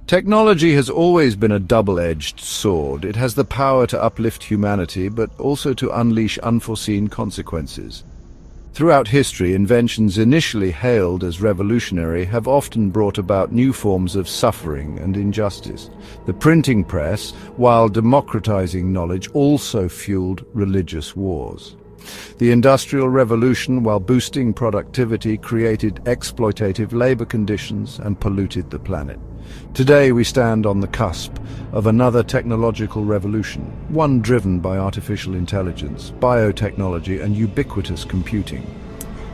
Technology has always been a double-edged sword. It has the power to uplift humanity, but also to unleash unforeseen consequences. Throughout history, inventions initially hailed as revolutionary have often brought about new forms of suffering and injustice. The printing press, while democratizing knowledge, also fueled religious wars. The Industrial Revolution, while boosting productivity, created exploitative labor conditions and polluted the planet. Today we stand on the cusp of another technological revolution, one driven by artificial intelligence, biotechnology, and ubiquitous computing.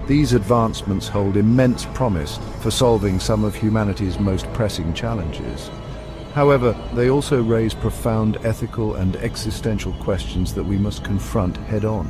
These advancements hold immense promise for solving some of humanity's most pressing challenges. However, they also raise profound ethical and existential questions that we must confront head-on.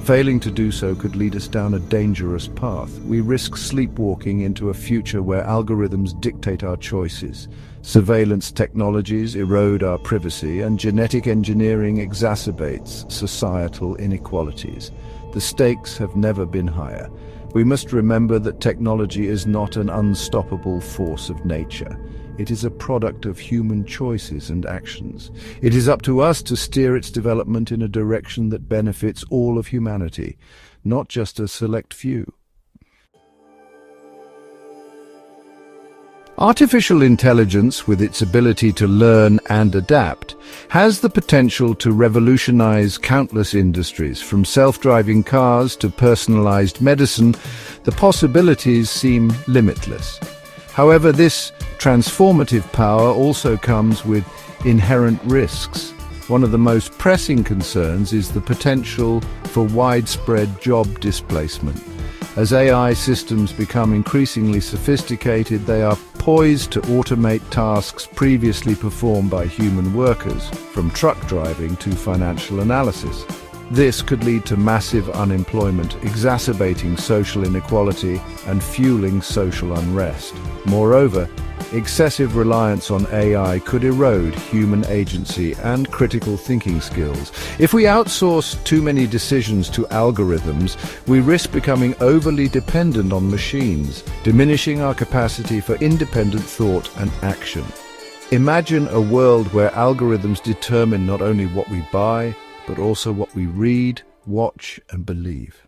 Failing to do so could lead us down a dangerous path. We risk sleepwalking into a future where algorithms dictate our choices, surveillance technologies erode our privacy, and genetic engineering exacerbates societal inequalities. The stakes have never been higher. We must remember that technology is not an unstoppable force of nature. It is a product of human choices and actions. It is up to us to steer its development in a direction that benefits all of humanity, not just a select few. Artificial intelligence, with its ability to learn and adapt, has the potential to revolutionize countless industries. From self-driving cars to personalized medicine, the possibilities seem limitless. However, this transformative power also comes with inherent risks. One of the most pressing concerns is the potential for widespread job displacement. As AI systems become increasingly sophisticated, they are poised to automate tasks previously performed by human workers, from truck driving to financial analysis. This could lead to massive unemployment, exacerbating social inequality and fueling social unrest. Moreover, excessive reliance on AI could erode human agency and critical thinking skills. If we outsource too many decisions to algorithms, we risk becoming overly dependent on machines, diminishing our capacity for independent thought and action. Imagine a world where algorithms determine not only what we buy, but also what we read, watch, and believe.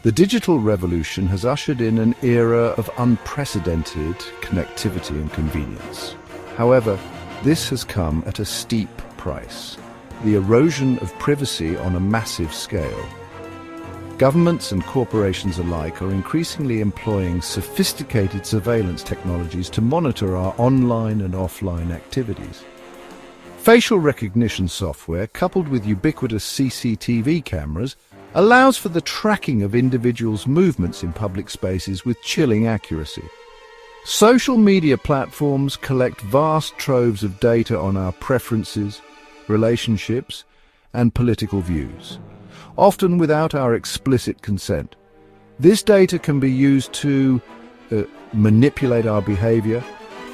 The digital revolution has ushered in an era of unprecedented connectivity and convenience. However, this has come at a steep price: the erosion of privacy on a massive scale. Governments and corporations alike are increasingly employing sophisticated surveillance technologies to monitor our online and offline activities. Facial recognition software, coupled with ubiquitous CCTV cameras, allows for the tracking of individuals' movements in public spaces with chilling accuracy. Social media platforms collect vast troves of data on our preferences, relationships, and political views, often without our explicit consent. This data can be used to manipulate our behavior,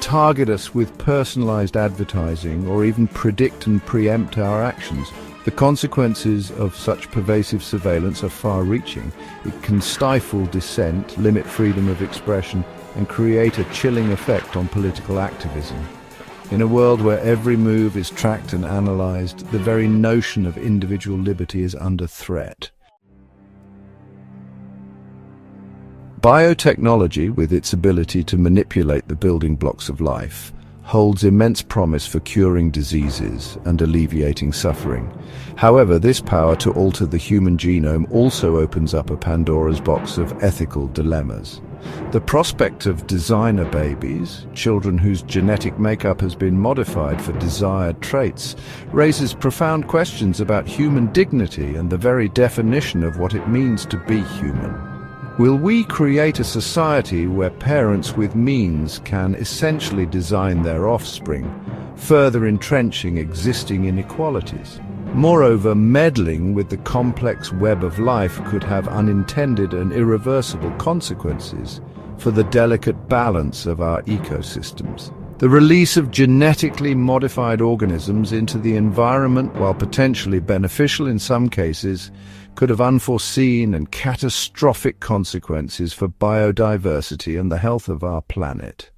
target us with personalized advertising, or even predict and preempt our actions. The consequences of such pervasive surveillance are far-reaching. It can stifle dissent, limit freedom of expression, and create a chilling effect on political activism. In a world where every move is tracked and analyzed, the very notion of individual liberty is under threat. Biotechnology, with its ability to manipulate the building blocks of life, holds immense promise for curing diseases and alleviating suffering. However, this power to alter the human genome also opens up a Pandora's box of ethical dilemmas. The prospect of designer babies, children whose genetic makeup has been modified for desired traits, raises profound questions about human dignity and the very definition of what it means to be human. Will we create a society where parents with means can essentially design their offspring, further entrenching existing inequalities? Moreover, meddling with the complex web of life could have unintended and irreversible consequences for the delicate balance of our ecosystems. The release of genetically modified organisms into the environment, while potentially beneficial in some cases, could have unforeseen and catastrophic consequences for biodiversity and the health of our planet.